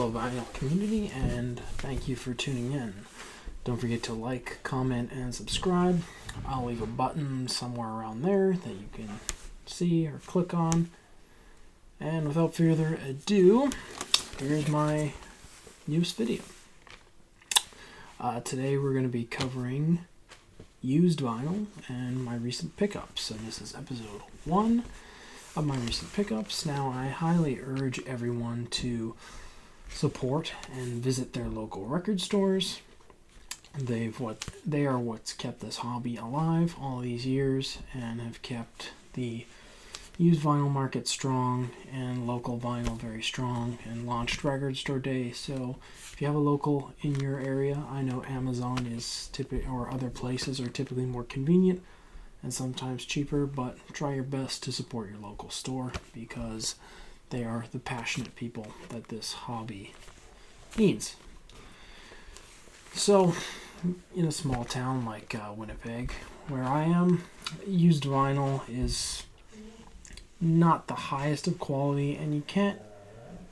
Hello vinyl community, and thank you for tuning in. Don't forget to like, comment, and subscribe. I'll leave a button somewhere around there that you can see or click on. And without further ado, here's my newest video. Today we're going to be covering used vinyl and my recent pickups. So this is episode 1 of my recent pickups. Now I highly urge everyone to support and visit their local record stores. They are what's kept this hobby alive all these years and have kept the used vinyl market strong and local vinyl very strong and launched Record Store Day. So if you have a local in your area, I know Amazon is or other places are typically more convenient and sometimes cheaper, but try your best to support your local store because they are the passionate people that this hobby needs. So, in a small town like Winnipeg, where I am, used vinyl is not the highest of quality, and you can't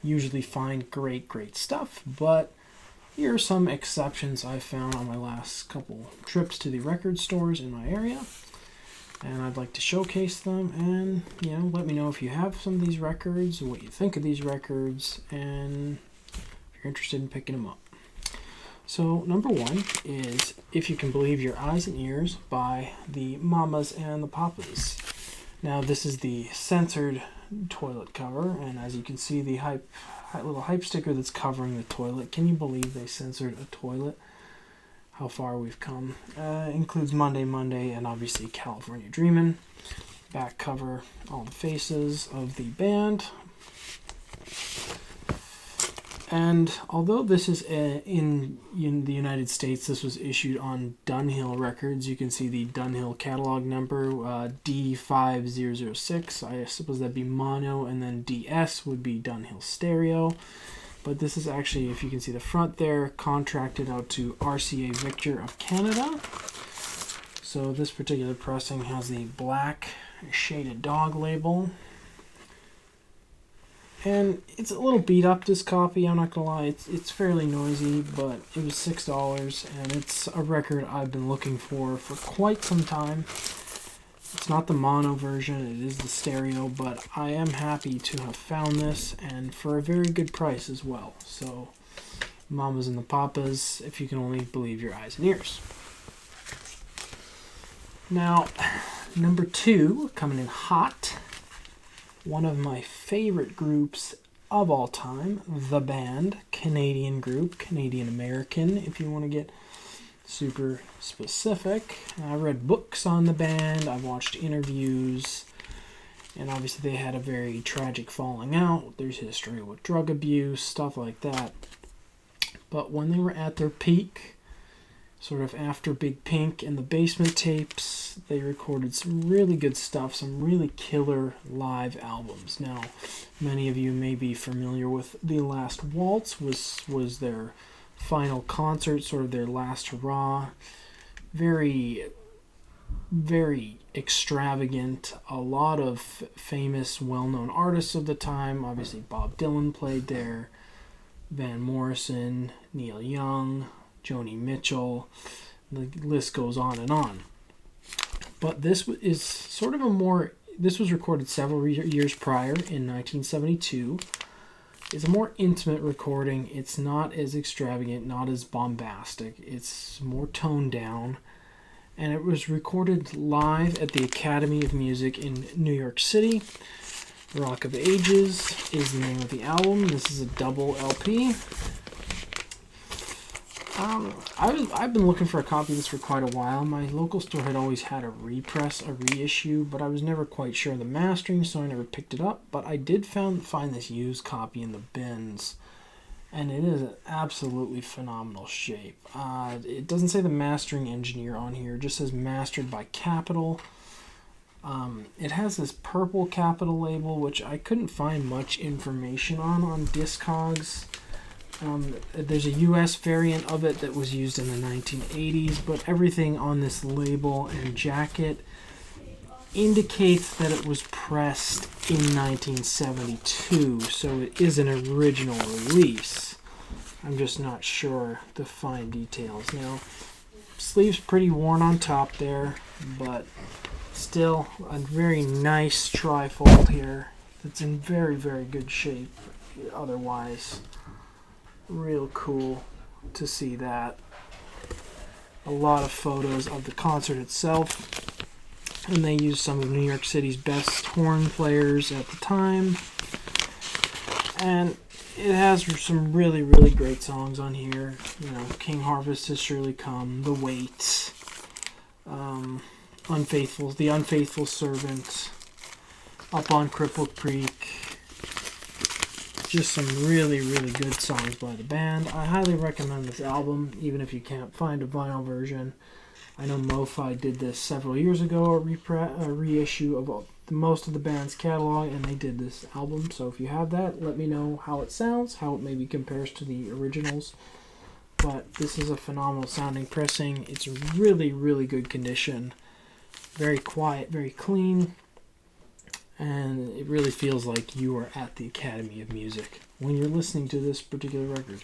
usually find great stuff, but here are some exceptions I found on my last couple trips to the record stores in my area. And I'd like to showcase them and, let me know if you have some of these records, what you think of these records, and if you're interested in picking them up. So, number 1 is If You Can Believe Your Eyes and Ears by the Mamas and the Papas. Now, this is the censored toilet cover, and as you can see, the little hype sticker that's covering the toilet. Can you believe they censored a toilet? How far we've come. Includes Monday, and obviously California Dreamin'. Back cover, all the faces of the band. And although this is in the United States, this was issued on Dunhill Records. You can see the Dunhill catalog number, D5006. I suppose that'd be mono, and then DS would be Dunhill stereo. But this is actually, if you can see the front there, contracted out to RCA Victor of Canada. So this particular pressing has the black shaded dog label. And it's a little beat up, this copy, I'm not gonna lie. It's fairly noisy, but it was $6, and it's a record I've been looking for quite some time. It's not the mono version, it is the stereo, but I am happy to have found this, and for a very good price as well. So, Mamas and the Papas, If You Can Only Believe Your Eyes and Ears. Now, number 2, coming in hot, one of my favorite groups of all time, The Band, Canadian group, Canadian-American, if you want to get super specific. I read books on the band, I've watched interviews, and obviously they had a very tragic falling out. There's history with drug abuse, stuff like that. But when they were at their peak, sort of after Big Pink and the Basement tapes, they recorded some really good stuff, some really killer live albums. Now, many of you may be familiar with The Last Waltz, was their final concert, sort of their last hurrah. Very, very extravagant. A lot of famous, well-known artists of the time. Obviously, Bob Dylan played there, Van Morrison, Neil Young, Joni Mitchell. The list goes on and on. But this is sort of this was recorded several years prior in 1972. It's a more intimate recording. It's not as extravagant, not as bombastic. It's more toned down. And it was recorded live at the Academy of Music in New York City. Rock of Ages is the name of the album. This is a double LP. I've been looking for a copy of this for quite a while. My local store had always had a reissue, but I was never quite sure of the mastering, so I never picked it up. But I did find this used copy in the bins, and it is in absolutely phenomenal shape. It doesn't say the mastering engineer on here, it just says mastered by Capitol. It has this purple Capitol label, which I couldn't find much information on Discogs. There's a US variant of it that was used in the 1980s, but everything on this label and jacket indicates that it was pressed in 1972, so it is an original release. I'm just not sure the fine details. Now, sleeve's pretty worn on top there, but still a very nice trifold here that's in very, very good shape. Otherwise, real cool to see that. A lot of photos of the concert itself, and they used some of New York City's best horn players at the time. And it has some really, really great songs on here. You know, King Harvest Has Surely Come, The Wait, Unfaithful, The Unfaithful Servant, Up on Cripple Creek. Just some really, really good songs by the band. I highly recommend this album, even if you can't find a vinyl version. I know Mo-Fi did this several years ago, a reissue of most of the band's catalog, and they did this album. So if you have that, let me know how it sounds, how it maybe compares to the originals. But this is a phenomenal sounding pressing. It's really, really good condition. Very quiet, very clean. And it really feels like you are at the Academy of Music when you're listening to this particular record.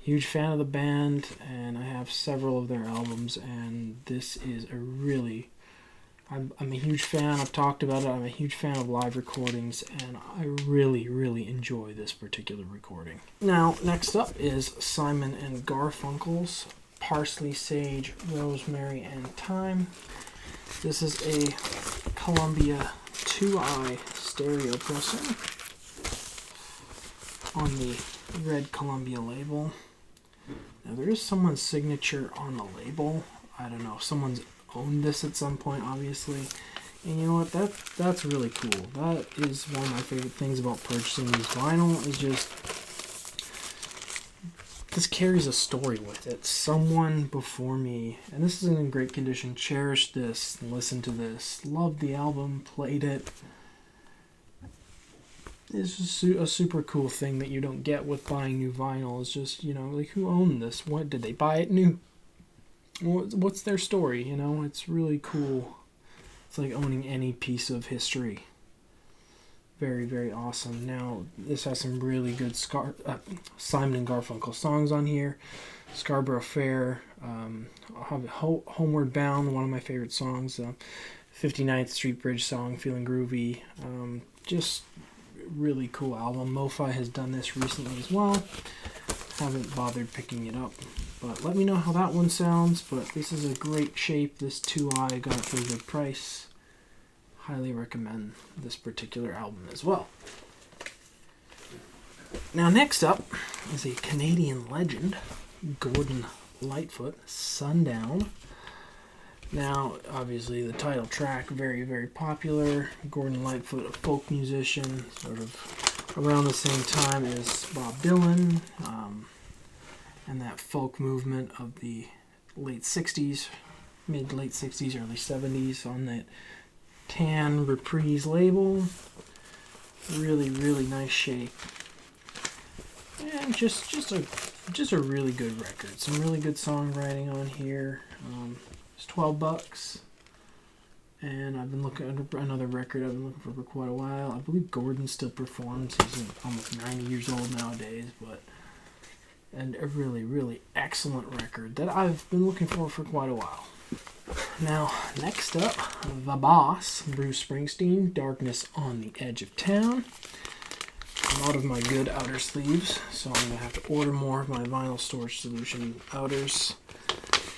Huge fan of the band, and I have several of their albums, and this is a really... I'm a huge fan. I've talked about it. I'm a huge fan of live recordings, and I really, really enjoy this particular recording. Now, next up is Simon and Garfunkel's Parsley, Sage, Rosemary, and Thyme. This is a Columbia 2i stereo pressing on the red Columbia label. Now there is someone's signature on the label. I don't know if someone's owned this at some point, obviously. And you know what? That's really cool. That is one of my favorite things about purchasing these vinyl. Is just this carries a story with it. Someone before me, and this is in great condition, cherished this, listened to this, loved the album, played it. It's just a super cool thing that you don't get with buying new vinyl. It's just, you know, like, who owned this? What, did they buy it new? What's their story? You know, it's really cool. It's like owning any piece of history. Very, very awesome. Now, this has some really good Simon and Garfunkel songs on here. Scarborough Fair, Homeward Bound, one of my favorite songs. 59th Street Bridge song, Feeling Groovy. Just really cool album. Mo-Fi has done this recently as well. Haven't bothered picking it up, but let me know how that one sounds. But this is a great shape. This 2i got it for a good price. Highly recommend this particular album as well. Now next up is a Canadian legend, Gordon Lightfoot, Sundown. Now, obviously, the title track, very, very popular. Gordon Lightfoot, a folk musician, sort of around the same time as Bob Dylan, and that folk movement of the late 60s, mid-late 60s, early 70s, on that tan Reprise label. Really, really nice shape. And just a really good record. Some really good songwriting on here. It's $12, and I've been looking at another record I've been looking for quite a while. I believe Gordon still performs. He's almost 90 years old nowadays, and a really, really excellent record that I've been looking for quite a while. Now, next up, the boss, Bruce Springsteen, Darkness on the Edge of Town. A lot of my good outer sleeves, so I'm going to have to order more of my Vinyl Storage Solution outers.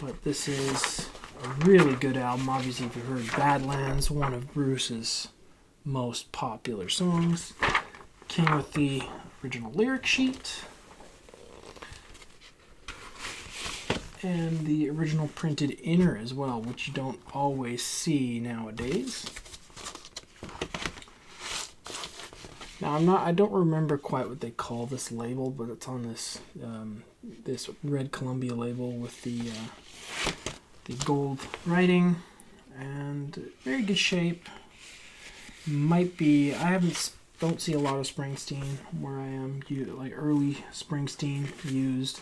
But this is a really good album. Obviously, if you've heard Badlands, one of Bruce's most popular songs. Came with the original lyric sheet and the original printed inner as well, which you don't always see nowadays. Now, I don't remember quite what they call this label, but it's on this this red Columbia label with the gold writing, and very good shape. Might be, don't see a lot of Springsteen where I am. Like early Springsteen used.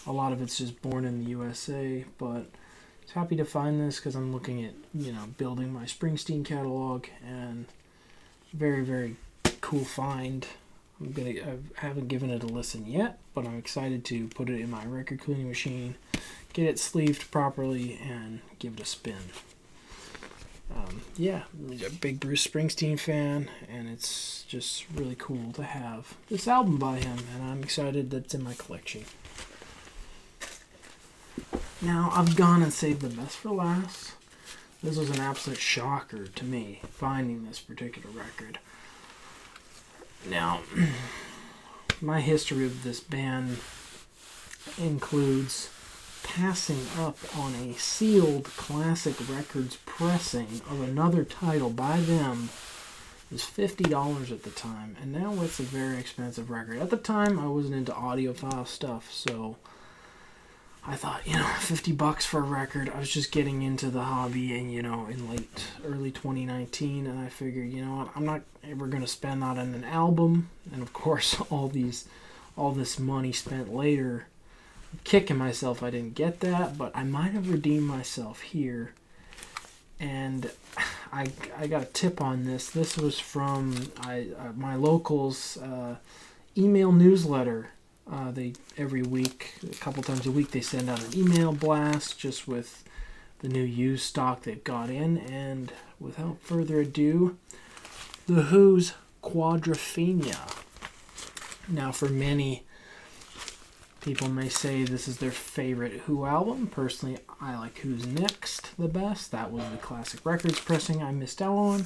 A lot of it's just Born in the USA, but it's happy to find this because I'm looking at, building my Springsteen catalog, and very, very cool find. I haven't given it a listen yet, but I'm excited to put it in my record cleaning machine, get it sleeved properly, and give it a spin. Yeah, I'm a big Bruce Springsteen fan, and it's just really cool to have this album by him, and I'm excited that it's in my collection. Now, I've gone and saved the best for last. This was an absolute shocker to me, finding this particular record. Now, my history of this band includes passing up on a sealed Classic Records pressing of another title by them. It was $50 at the time, and now it's a very expensive record. At the time, I wasn't into audiophile stuff, so I thought, $50 for a record. I was just getting into the hobby, and in early 2019, and I figured, what, I'm not ever going to spend that on an album, and of course, all this money spent later. I'm kicking myself I didn't get that, but I might have redeemed myself here. And I got a tip on this. This was from my local's email newsletter. They every week, a couple times a week, they send out an email blast just with the new used stock they've got in. And without further ado, The Who's Quadrophenia. Now, for many people may say this is their favorite Who album. Personally, I like Who's Next the best. That was the Classic Records pressing I missed out on.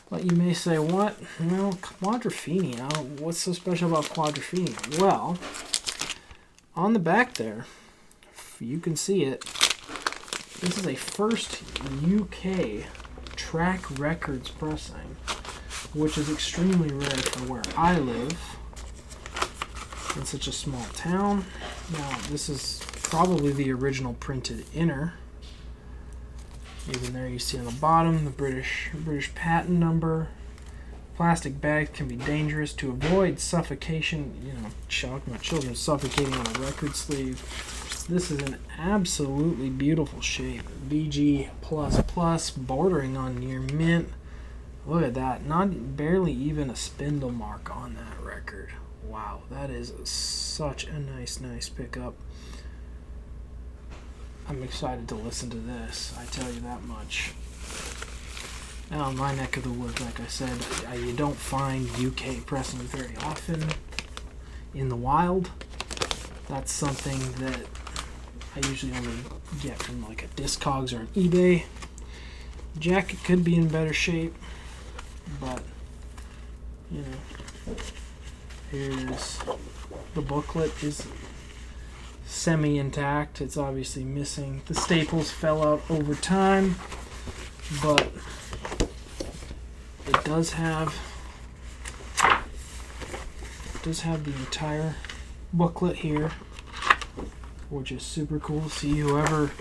But you may say, what? Well, Quadrophenia. What's so special about Quadrophenia? Well, on the back there, you can see it. This is a first UK track records pressing, which is extremely rare for where I live in such a small town. Now, this is probably the original printed inner. Even there you see on the bottom the British patent number. Plastic bags can be dangerous. To avoid suffocation, talking about children suffocating on a record sleeve. This is an absolutely beautiful shape. VG++, bordering on near mint. Look at that. Barely even a spindle mark on that record. Wow, that is such a nice pickup. I'm excited to listen to this, I tell you that much. Now, in my neck of the woods, like I said, you don't find UK pressing very often in the wild. That's something that I usually only get from like a Discogs or an eBay. Jacket could be in better shape, but, here's the booklet is semi-intact. It's obviously missing. The staples fell out over time, but it does have the entire booklet here, which is super cool. See, whoever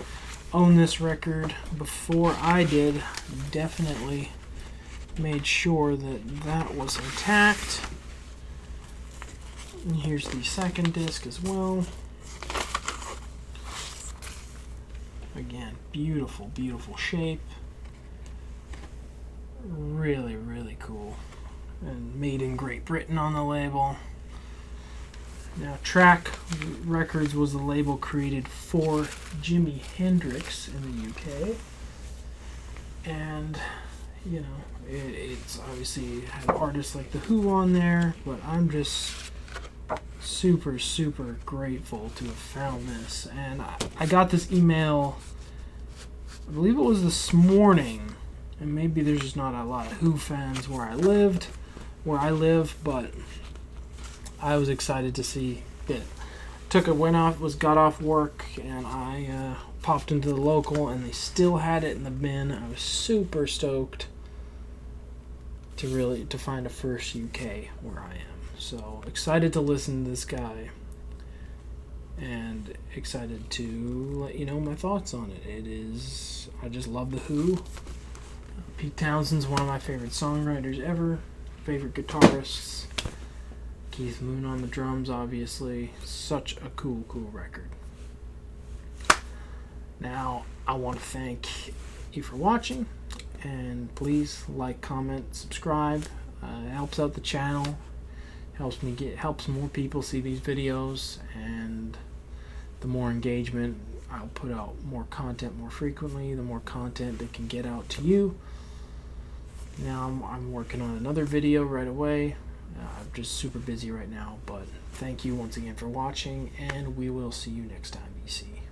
owned this record before I did definitely made sure that was intact. And here's the second disc as well. Again, beautiful shape. Really cool. And made in Great Britain on the label. Now, Track Records was the label created for Jimi Hendrix in the UK. And, it's obviously had artists like The Who on there, but I'm just super grateful to have found this. And I got this email, I believe it was this morning, and maybe there's just not a lot of Who fans where I live, but I was excited to see it. Got off work, and I popped into the local, and they still had it in the bin. I was super stoked to find a first UK where I am. So excited to listen to this guy, and excited to let you know my thoughts on it. I just love The Who. Pete Townshend's one of my favorite songwriters ever, favorite guitarists. Keith Moon on the drums, obviously. Such a cool record. Now, I want to thank you for watching, and please like, comment, subscribe. It helps out the channel. helps more people see these videos, and the more engagement, I'll put out more content more frequently, the more content that can get out to you. Now I'm working on another video right away. I'm just super busy right now, but thank you once again for watching, and we will see you next time, BC.